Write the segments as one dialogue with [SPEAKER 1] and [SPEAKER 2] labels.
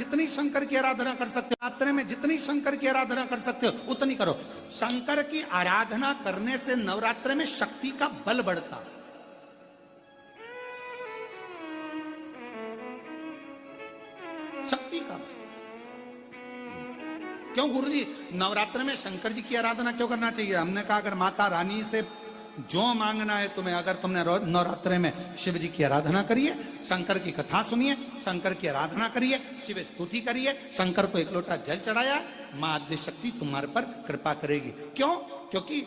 [SPEAKER 1] जितनी शंकर की आराधना कर सकते हो, नवरात्रे में जितनी शंकर की आराधना कर सकते हो उतनी करो। शंकर की आराधना करने से नवरात्रे में शक्ति का बल बढ़ता। शक्ति का बल। क्यों गुरुजी नवरात्र में शंकर जी की आराधना क्यों करना चाहिए? हमने कहा अगर माता रानी से जो मांगना है तुम्हें, अगर तुमने नवरात्रे में शिव जी की आराधना करिए, शंकर की कथा सुनिए, शंकर की आराधना करिए, शिव स्तुति करिए, शंकर को एक लोटा जल चढ़ाया, मां आद्य शक्ति तुम्हारे पर कृपा करेगी। क्यों? क्योंकि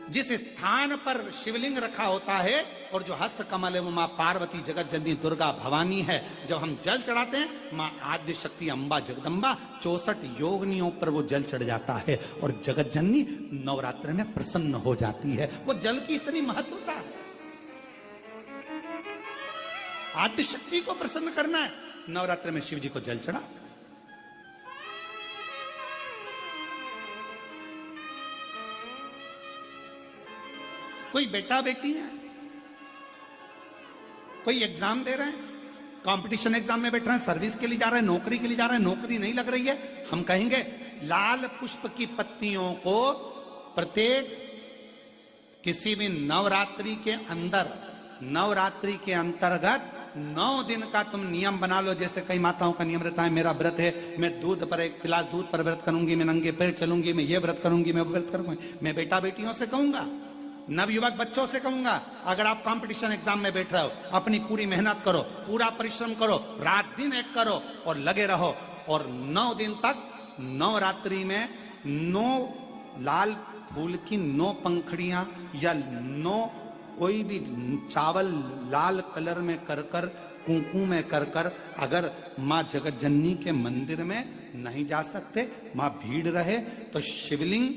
[SPEAKER 1] जिस स्थान पर शिवलिंग रखा होता है और जो हस्त कमल है वो मां पार्वती जगत जननी दुर्गा भवानी है। जब हम जल चढ़ाते हैं मां आद्य शक्ति अम्बा जगदम्बा 64 योगिनियों पर वो जल चढ़ जाता है और जगत जननी नवरात्र में प्रसन्न हो जाती है। वो जल की इतनी महत्वता है। आद्य शक्ति को प्रसन्न करना है, नवरात्र में शिव जी को जल चढ़ा। कोई बेटा बेटी है, कोई एग्जाम दे रहे हैं, कंपटीशन एग्जाम में बैठ रहे हैं, सर्विस के लिए जा रहे हैं, नौकरी के लिए जा रहे हैं, नौकरी नहीं लग रही है, हम कहेंगे लाल पुष्प की पत्तियों को प्रत्येक किसी भी नवरात्रि के अंतर्गत 9 दिन का तुम नियम बना लो। जैसे कई माताओं का नियम रहता है, मेरा व्रत है, मैं दूध पर 1 गिलास दूध पर व्रत करूंगी, मैं नंगे पैर चलूंगी, मैं ये व्रत करूंगी, मैं वो व्रत करूंगी। मैं बेटा बेटियों से कहूंगा, नवयुवक बच्चों से कहूंगा, अगर आप कंपटीशन एग्जाम में बैठ रहे हो, अपनी पूरी मेहनत करो, पूरा परिश्रम करो, रात दिन एक करो और लगे रहो। और 9 दिन तक नवरात्रि में 9 लाल फूल की 9 पंखड़ियां या 9 कोई भी चावल लाल कलर में कर कुंकू में कर अगर मां जगत जननी के मंदिर में नहीं जा सकते, मां भीड़ रहे तो शिवलिंग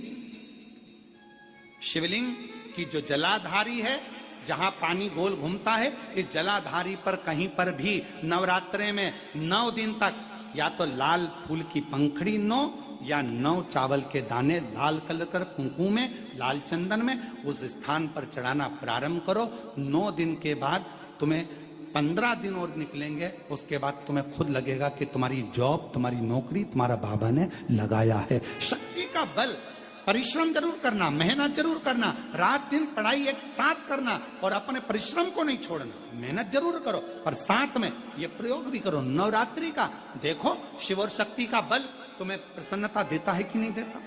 [SPEAKER 1] की जो जलाधारी है, जहां पानी गोल घूमता है, इस जलाधारी पर कहीं पर भी नवरात्रे में 9 दिन तक या तो लाल फूल की पंखड़ी 9 या 9 चावल के दाने लाल कलर कर कुंकू में, लाल चंदन में उस स्थान पर चढ़ाना प्रारंभ करो। 9 दिन के बाद तुम्हें 15 दिन और निकलेंगे, उसके बाद तुम्हें खुद लगेगा कि तुम्हारी जॉब, तुम्हारी नौकरी तुम्हारा बाबा ने लगाया है। शक्ति का बल। परिश्रम जरूर करना, मेहनत जरूर करना, रात दिन पढ़ाई एक साथ करना और अपने परिश्रम को नहीं छोड़ना। मेहनत जरूर करो पर साथ में ये प्रयोग भी करो नवरात्रि का। देखो शिव और शक्ति का बल तुम्हें प्रसन्नता देता है कि नहीं देता?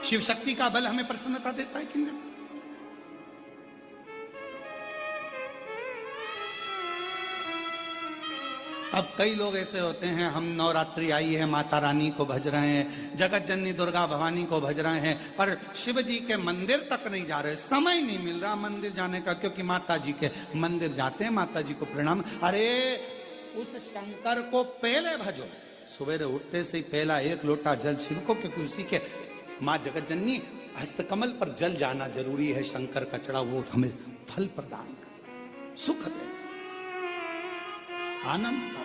[SPEAKER 1] शिव शक्ति का बल हमें प्रसन्नता देता है कि नहीं देता? अब कई लोग ऐसे होते हैं, हम नवरात्रि आई है, माता रानी को भज रहे हैं, जगत जननी दुर्गा भवानी को भज रहे हैं, पर शिव जी के मंदिर तक नहीं जा रहे, समय नहीं मिल रहा मंदिर जाने का, क्योंकि माता जी के मंदिर जाते हैं, माता जी को प्रणाम। अरे उस शंकर को पहले भजो, सवेरे उठते से ही पहला 1 लोटा जल शिव को, क्योंकि उसी के माँ जगत जननी हस्तकमल पर जल जाना जरूरी है। शंकर का चढ़ा वो हमें फल प्रदान करे, सुख दे, आनंद का।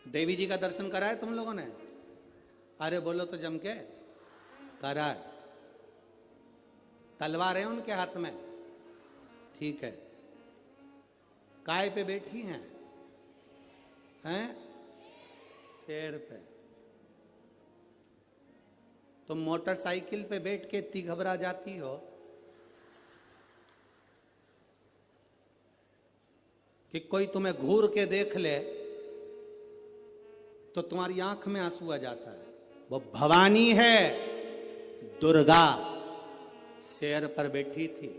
[SPEAKER 1] देवी जी का दर्शन करा है तुम लोगों ने? अरे बोलो तो जम के करा है। तलवार है उनके हाथ में, ठीक है। काय पे बैठी हैं? शेर पे। तुम मोटरसाइकिल पे बैठ के इतनी घबरा जाती हो कि कोई तुम्हें घूर के देख ले तो तुम्हारी आंख में आंसू आ जाता है। वो भवानी है, दुर्गा शेर पर बैठी थी।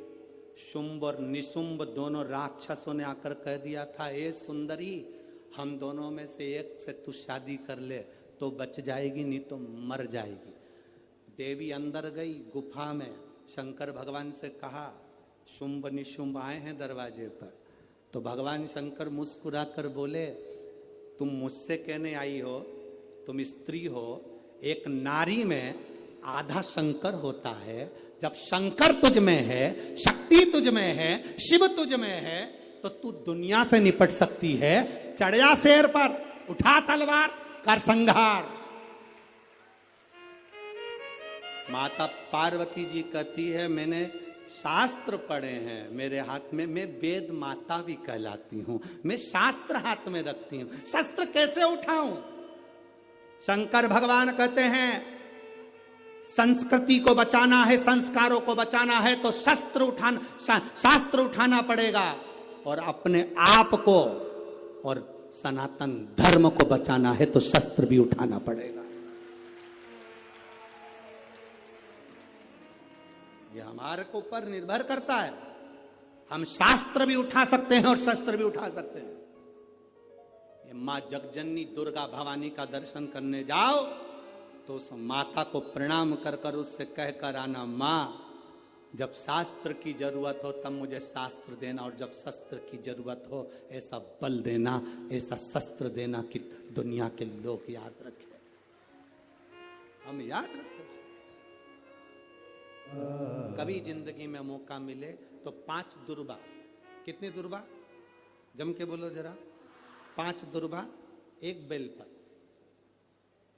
[SPEAKER 1] शुंभ और निशुंभ दोनों राक्षसों ने आकर कह दिया था, ए सुंदरी, हम दोनों में से एक से तू शादी कर ले तो बच जाएगी, नहीं तो मर जाएगी। देवी अंदर गई गुफा में, शंकर भगवान से कहा, शुंभ निशुंभ आए हैं दरवाजे पर। तो भगवान शंकर मुस्कुरा कर बोले, तुम मुझसे कहने आई हो, तुम स्त्री हो, एक नारी में आधा शंकर होता है। जब शंकर तुझ में है, शक्ति तुझ में है, शिव तुझ में है, तो तू दुनिया से निपट सकती है। चढ़ जा शेर पर, उठा तलवार, कर संहार। माता पार्वती जी कहती है, मैंने शास्त्र पढ़े हैं मेरे हाथ में, मैं वेद माता भी कहलाती हूं, मैं शास्त्र हाथ में रखती हूं, शस्त्र कैसे उठाऊं? शंकर भगवान कहते हैं संस्कृति को बचाना है, संस्कारों को बचाना है तो शास्त्र उठाना पड़ेगा, और अपने आप को और सनातन धर्म को बचाना है तो शस्त्र भी उठाना पड़ेगा। यह हमारे को ऊपर निर्भर करता है। हम शास्त्र भी उठा सकते हैं और शस्त्र भी उठा सकते हैं। ये मां जगजननी दुर्गा भवानी का दर्शन करने जाओ तो उस माता को प्रणाम कर कर उससे कहकर आना, मां जब शास्त्र की जरूरत हो तब मुझे शास्त्र देना, और जब शस्त्र की जरूरत हो ऐसा बल देना, ऐसा शस्त्र देना कि दुनिया के लोग याद रखें, हम याद रखें। कभी जिंदगी में मौका मिले तो 5 दुर्बा, कितनी दुर्बा जम के बोलो जरा, 5 दुर्बा 1 बेलपत्र।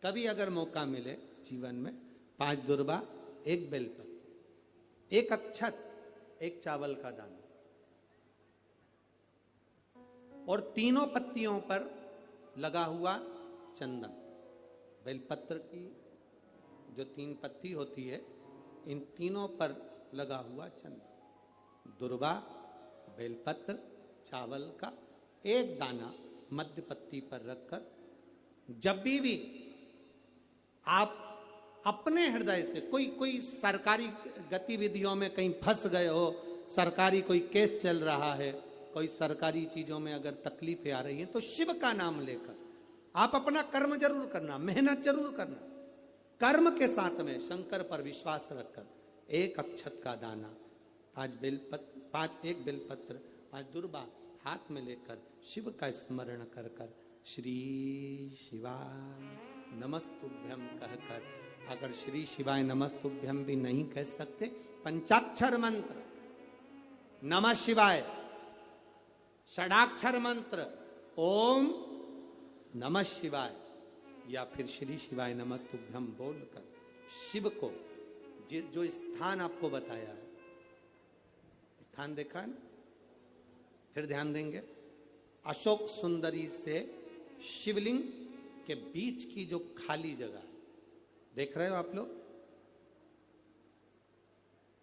[SPEAKER 1] कभी अगर मौका मिले जीवन में 5 दुर्बा 1 बेलपत्र, 1 अक्षत, 1 चावल का दाना, और तीनों पत्तियों पर लगा हुआ चंदन। बेलपत्र की जो 3 पत्ती होती है, इन तीनों पर लगा हुआ चंदन, दुर्बा, बेलपत्र, चावल का 1 दाना मध्य पत्ती पर रखकर, जब भी आप अपने हृदय से कोई सरकारी गतिविधियों में कहीं फंस गए हो, सरकारी कोई केस चल रहा है, कोई सरकारी चीजों में अगर तकलीफें आ रही हैं, तो शिव का नाम लेकर आप अपना कर्म जरूर करना, मेहनत जरूर करना। कर्म के साथ में शंकर पर विश्वास रखकर 1 अक्षत का दाना, 1 बेलपत्र, 5 दुर्बा हाथ में लेकर शिव का स्मरण कर कर श्री शिवाय नमस्तुभ्यम कहकर, अगर श्री शिवाय नमस्तुभ्यम भी नहीं कह सकते, पंचाक्षर मंत्र नमः शिवाय, षडाक्षर मंत्र ओम नमः शिवाय, या फिर श्री शिवाय नमस्तुभ्यम बोलकर शिव को जो स्थान आपको बताया है, स्थान देखा है ना, फिर ध्यान देंगे, अशोक सुंदरी से शिवलिंग के बीच की जो खाली जगह देख रहे हो आप लोग,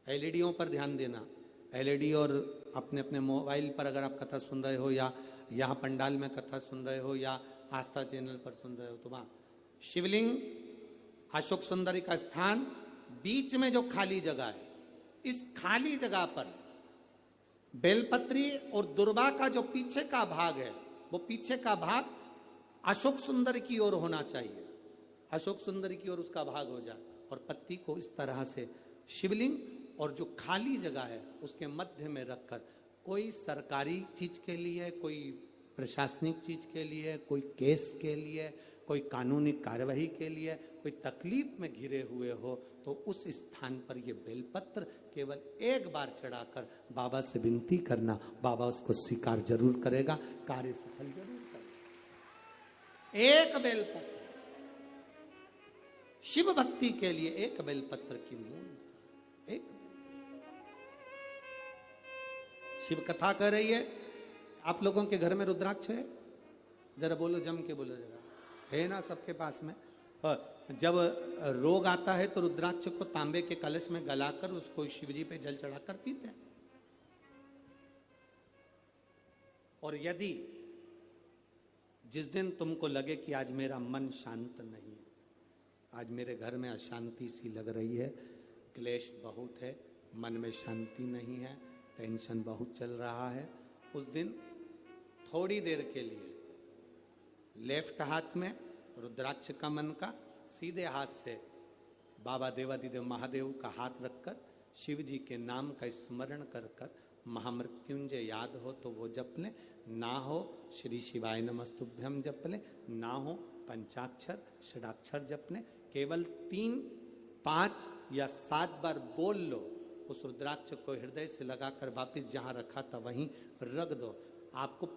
[SPEAKER 1] एलईडीओं पर ध्यान देना। एलईडी और अपने अपने मोबाइल पर अगर आप कथा सुन रहे हो, या यहाँ पंडाल में कथा सुन रहे हो, या आस्था चैनल पर सुन रहे हो, तो वहां शिवलिंग, अशोक सुंदरी का स्थान, बीच में जो खाली जगह है, इस खाली जगह पर बेलपत्री और दुर्बा का जो पीछे का भाग है, वो पीछे का भाग अशोक सुंदर की ओर होना चाहिए, अशोक सुंदर की ओर उसका भाग हो जाए, और पत्ती को इस तरह से शिवलिंग और जो खाली जगह है उसके मध्य में रखकर, कोई सरकारी चीज के लिए, कोई प्रशासनिक चीज के लिए, कोई केस के लिए, कोई कानूनी कार्यवाही के लिए, कोई तकलीफ में घिरे हुए हो, तो उस स्थान पर ये बेलपत्र केवल 1 बार चढ़ाकर बाबा से विनती करना, बाबा उसको स्वीकार जरूर करेगा, कार्य सफल जरूर करेगा। 1 बेलपत्र शिव भक्ति के लिए, 1 बेलपत्र की मूल, 1 शिव कथा कर रही है। आप लोगों के घर में रुद्राक्ष है? जरा बोलो, जम के बोलो जरा, है ना सबके पास में? जब रोग आता है तो रुद्राक्ष को तांबे के कलश में गलाकर उसको शिवजी पे जल चढ़ाकर पीते हैं। और यदि जिस दिन तुमको लगे कि आज मेरा मन शांत नहीं है, आज मेरे घर में अशांति सी लग रही है, क्लेश बहुत है, मन में शांति नहीं है, टेंशन बहुत चल रहा है, उस दिन थोड़ी देर के लिए लेफ्ट हाथ में रुद्राक्ष का मन का, सीधे हाथ से बाबा देवादिदेव महादेव का हाथ रखकर शिव जी के नाम का स्मरण कर कर महामृत्युंजय याद हो तो वो जप ले, ना हो श्री शिवाय नमस्तुभ्यम जप ले, ना हो पंचाक्षर षडाक्षर जप ले, केवल 3, 5 या 7 बार बोल लो, उस रुद्राक्ष को हृदय से लगाकर वापिस जहां रखा था वहीं रख दो। आपको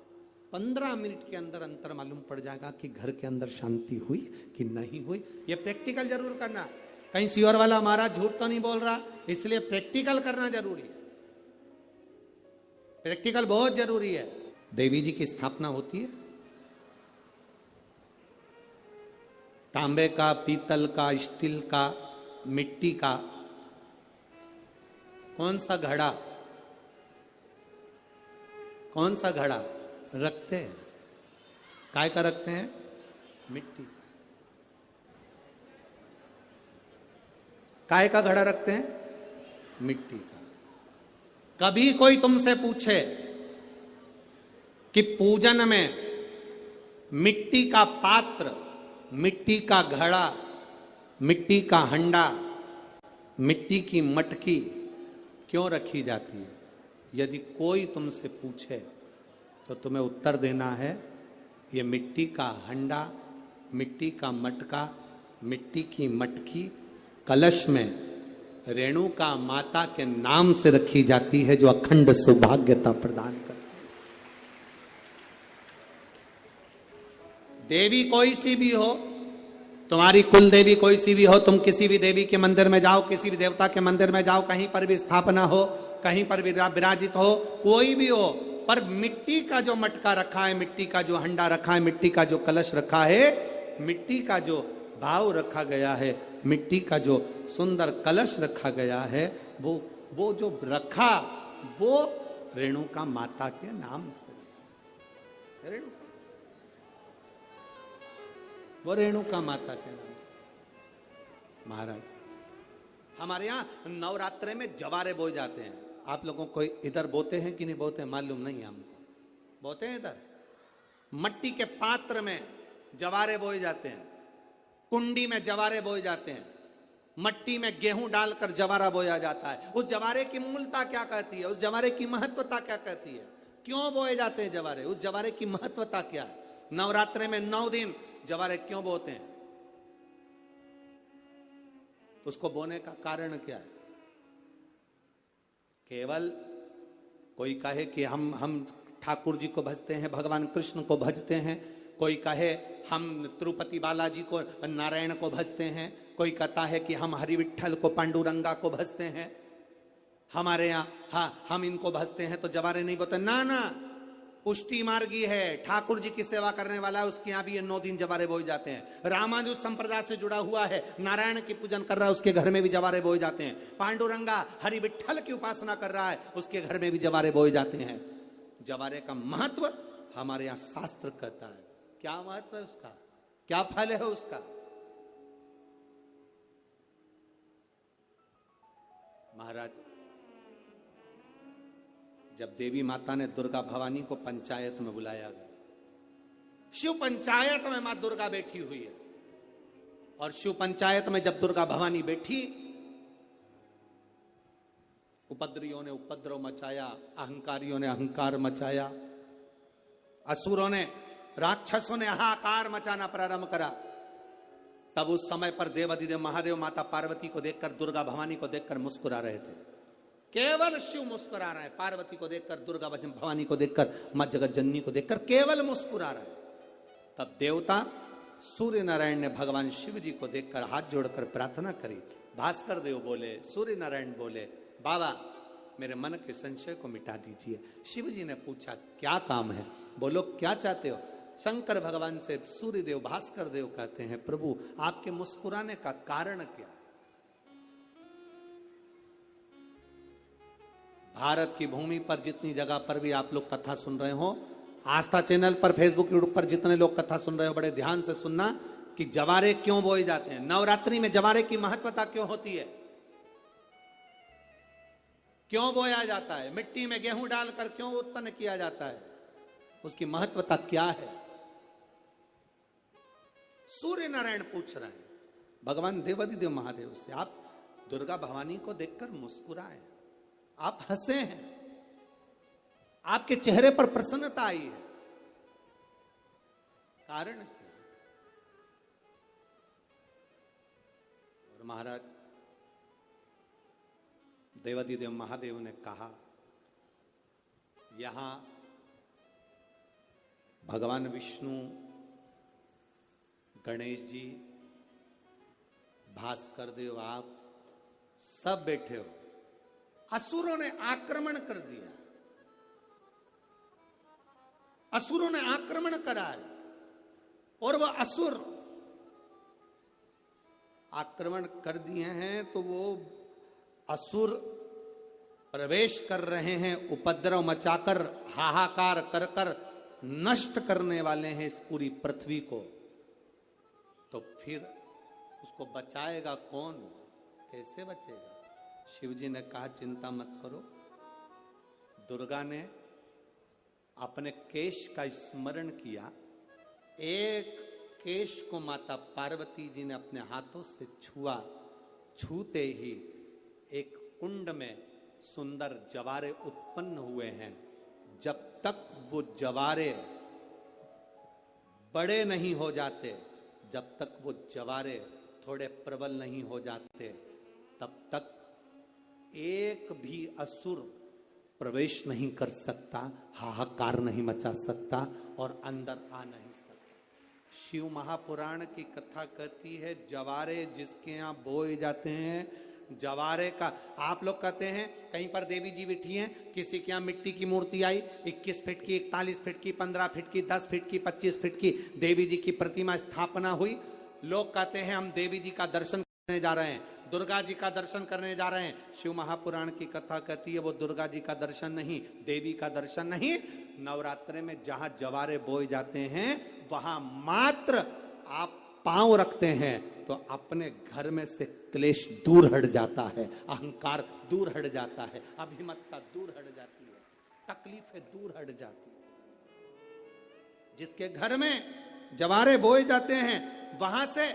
[SPEAKER 1] 15 मिनट के अंदर अंतर मालूम पड़ जाएगा कि घर के अंदर शांति हुई कि नहीं हुई। ये प्रैक्टिकल जरूर करना, कहीं सियोर वाला हमारा झूठ तो नहीं बोल रहा, इसलिए प्रैक्टिकल करना जरूरी है। प्रैक्टिकल बहुत जरूरी है। देवी जी की स्थापना होती है, तांबे का, पीतल का, स्टील का, मिट्टी का, कौन सा घड़ा, कौन सा घड़ा रखते हैं? काय का रखते हैं? मिट्टी। काय का घड़ा रखते हैं? मिट्टी का। कभी कोई तुमसे पूछे कि पूजन में मिट्टी का पात्र, मिट्टी का घड़ा, मिट्टी का हंडा, मिट्टी की मटकी क्यों रखी जाती है, यदि कोई तुमसे पूछे तो तुम्हें उत्तर देना है, ये मिट्टी का हंडा, मिट्टी का मटका, मिट्टी की मटकी कलश में रेणुका माता के नाम से रखी जाती है, जो अखंड सौभाग्यता प्रदान करती है। देवी कोई सी भी हो, तुम्हारी कुल देवी कोई सी भी हो, तुम किसी भी देवी के मंदिर में जाओ, किसी भी देवता के मंदिर में जाओ, कहीं पर भी स्थापना हो, कहीं पर भी विराजित हो, कोई भी हो, पर मिट्टी का जो मटका रखा है, मिट्टी का जो हंडा रखा है, मिट्टी का जो कलश रखा है, मिट्टी का जो भाव रखा गया है, मिट्टी का जो सुंदर कलश रखा गया है, वो जो रखा, वो रेणुका माता के नाम से, वो रेणुका माता के नाम से। महाराज, हमारे यहां नवरात्रे में जवारे बोए जाते हैं। आप लोगों को इधर बोते हैं कि नहीं बोते मालूम नहीं, हम बोते हैं इधर। मट्टी के पात्र में जवारे बोए जाते हैं, कुंडी में जवारे बोए जाते हैं, मट्टी में गेहूं डालकर जवारा बोया जाता है। उस जवारे की मूलता क्या कहती है, उस जवारे की महत्वता क्या कहती है, क्यों बोए जाते हैं जवारे, उस जवारे की महत्वता क्या है? नवरात्रे में 9 दिन जवारे क्यों बोते हैं, उसको बोने का कारण क्या है? केवल कोई कहे कि हम ठाकुर जी को भजते हैं, भगवान कृष्ण को भजते हैं, कोई कहे हम तिरुपति बालाजी को, नारायण को भजते हैं, कोई कहता है कि हम हरि विठल को, पांडुरंगा को भजते हैं, हमारे यहाँ हाँ हम इनको भजते हैं तो जवारे नहीं बोते। ना ना, पुष्टि मार्गी है, ठाकुर जी की सेवा करने वाला है, उसके यहाँ भी ये 9 दिन जवारे बोए जाते हैं। रामानुज संप्रदाय से जुड़ा हुआ है, नारायण की पूजन कर रहा है, उसके घर में भी जवारे बोए जाते हैं। पांडुरंगा हरि विठल की उपासना कर रहा है, उसके घर में भी जवारे बोए जाते हैं। जवारे का महत्व हमारे यहाँ शास्त्र कहता है। क्या महत्व है उसका, क्या फल है उसका? महाराज, जब देवी माता ने दुर्गा भवानी को पंचायत में बुलाया गया, शिव पंचायत में मां दुर्गा बैठी हुई है, और शिव पंचायत में जब दुर्गा भवानी बैठी, उपद्रवियों ने उपद्रव मचाया, अहंकारियों ने अहंकार मचाया, असुरों ने, राक्षसों ने हाहाकार मचाना प्रारंभ करा। तब उस समय पर देवाधिदेव महादेव माता पार्वती को देखकर, दुर्गा भवानी को देखकर मुस्कुरा रहे थे। केवल शिव मुस्कुरा रहे हैं, पार्वती को देखकर, दुर्गा भवानी को देखकर, मां जगत जननी को देखकर केवल मुस्कुरा रहे हैं। तब देवता सूर्य नारायण ने भगवान शिव जी को देखकर हाथ जोड़कर प्रार्थना करी। भास्कर देव बोले, सूर्य नारायण बोले, बाबा मेरे मन के संशय को मिटा दीजिए। शिव जी ने पूछा क्या काम है, बोलो क्या चाहते हो? शंकर भगवान से सूर्य देव, भास्कर देव कहते हैं, प्रभु आपके मुस्कुराने का कारण क्या? भारत की भूमि पर जितनी जगह पर भी आप लोग कथा सुन रहे हो, आस्था चैनल पर, फेसबुक, यूट्यूब पर जितने लोग कथा सुन रहे हो, बड़े ध्यान से सुनना कि जवारे क्यों बोए जाते हैं। नवरात्रि में जवारे की महत्वता क्यों होती है, क्यों बोया जाता है, मिट्टी में गेहूं डालकर क्यों उत्पन्न किया जाता है, उसकी महत्वता क्या है? सूर्य नारायण पूछ रहे हैं भगवान देवाधिदेव महादेव से, आप दुर्गा भवानी को देखकर मुस्कुराए, आप हंसे हैं, आपके चेहरे पर प्रसन्नता आई है, कारण क्या? और महाराज देवाधिदेव महादेव ने कहा, यहां भगवान विष्णु, गणेश जी, भास्कर देव, आप सब बैठे हो। असुरों ने आक्रमण कर दिया, असुरों ने आक्रमण करा है और वह असुर आक्रमण कर दिए हैं, तो वो असुर प्रवेश कर रहे हैं, उपद्रव मचाकर हाहाकार कर कर नष्ट करने वाले हैं इस पूरी पृथ्वी को। तो फिर उसको बचाएगा कौन, कैसे बचेगा? शिव जी ने कहा चिंता मत करो। दुर्गा ने अपने केश का स्मरण किया, एक केश को माता पार्वती जी ने अपने हाथों से छुआ, छूते ही एक कुंड में सुंदर जवारे उत्पन्न हुए हैं। जब तक वो जवारे बड़े नहीं हो जाते, जब तक वो जवारे थोड़े प्रबल नहीं हो जाते, तब तक एक भी असुर प्रवेश नहीं कर सकता, हाहाकार नहीं मचा सकता और अंदर आ नहीं सकता। शिव महापुराण की कथा कहती है, जवारे जिसके यहाँ बोए जाते हैं, जवारे का, आप लोग कहते हैं कहीं पर देवी जी बैठी हैं, किसी के यहाँ मिट्टी की मूर्ति आई 21 फीट की, 41 फीट की, 15 फीट की, 10 फीट की, 25 फीट की देवी जी की प्रतिमा स्थापना हुई। लोग कहते हैं हम देवी जी का दर्शन करने जा रहे हैं, दुर्गा जी का दर्शन करने जा रहे हैं। शिव महापुराण की कथा कहती है वो दुर्गा जी का दर्शन नहीं, देवी का दर्शन नहीं। नवरात्रे में जहां जवारे बोए जाते हैं वहां मात्र आप पांव रखते हैं तो अपने घर में से क्लेश दूर हट जाता है, अहंकार दूर हट जाता है, अभिमतता दूर हट जाती है, तकलीफें दूर हट जाती है। जिसके घर में जवारे बोए जाते हैं वहां से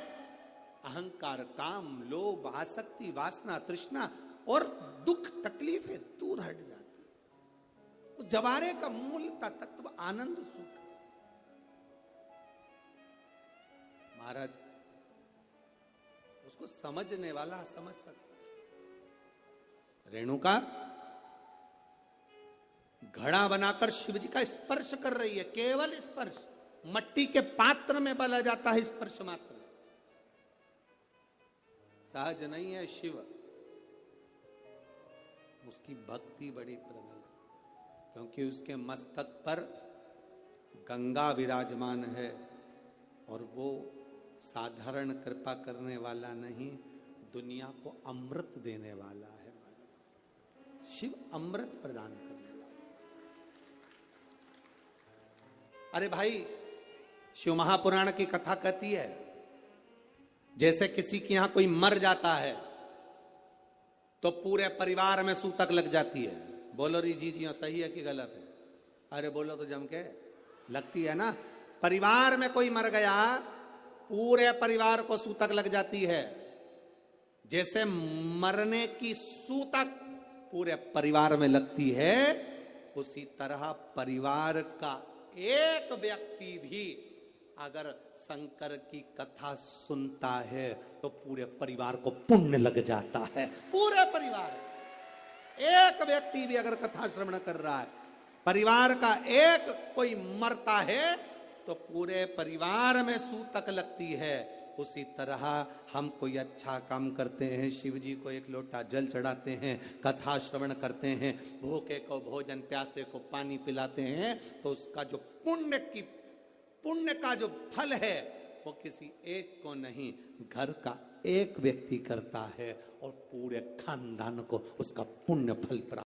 [SPEAKER 1] अहंकार, काम, लोभ, आसक्ति, वासना, तृष्णा और दुख, तकलीफें दूर हट जाती है। तो जवारे का मूल तत्व आनंद, सुख। महाराज उसको समझने वाला समझ सकता। रेणुका घड़ा बनाकर शिव जी का स्पर्श कर रही है, केवल स्पर्श, मट्टी के पात्र में बला जाता है स्पर्श मात्र, सहज नहीं है। शिव उसकी भक्ति बड़ी प्रबल है, क्योंकि उसके मस्तक पर गंगा विराजमान है और वो साधारण कृपा करने वाला नहीं, दुनिया को अमृत देने वाला है। शिव अमृत प्रदान करने वाला। अरे भाई, शिव महापुराण की कथा कहती है जैसे किसी के यहां कोई मर जाता है तो पूरे परिवार में सूतक लग जाती है। बोलो री जी जी सही है कि गलत है? अरे बोलो तो जम के, लगती है ना। परिवार में कोई मर गया, पूरे परिवार को सूतक लग जाती है। जैसे मरने की सूतक पूरे परिवार में लगती है, उसी तरह परिवार का एक व्यक्ति भी अगर शंकर की कथा सुनता है तो पूरे परिवार को पुण्य लग जाता है। पूरे परिवार, एक व्यक्ति भी अगर कथा श्रवण कर रहा है, परिवार का एक कोई मरता है तो पूरे परिवार में सूतक लगती है। उसी तरह हम कोई अच्छा काम करते हैं, शिव जी को एक लोटा जल चढ़ाते हैं, कथा श्रवण करते हैं, भूखे को भोजन, प्यासे को पानी पिलाते हैं, तो उसका जो पुण्य का जो फल है वो किसी एक को नहीं, घर का एक व्यक्ति करता है और पूरे खानदान को उसका पुण्य फल प्राप्त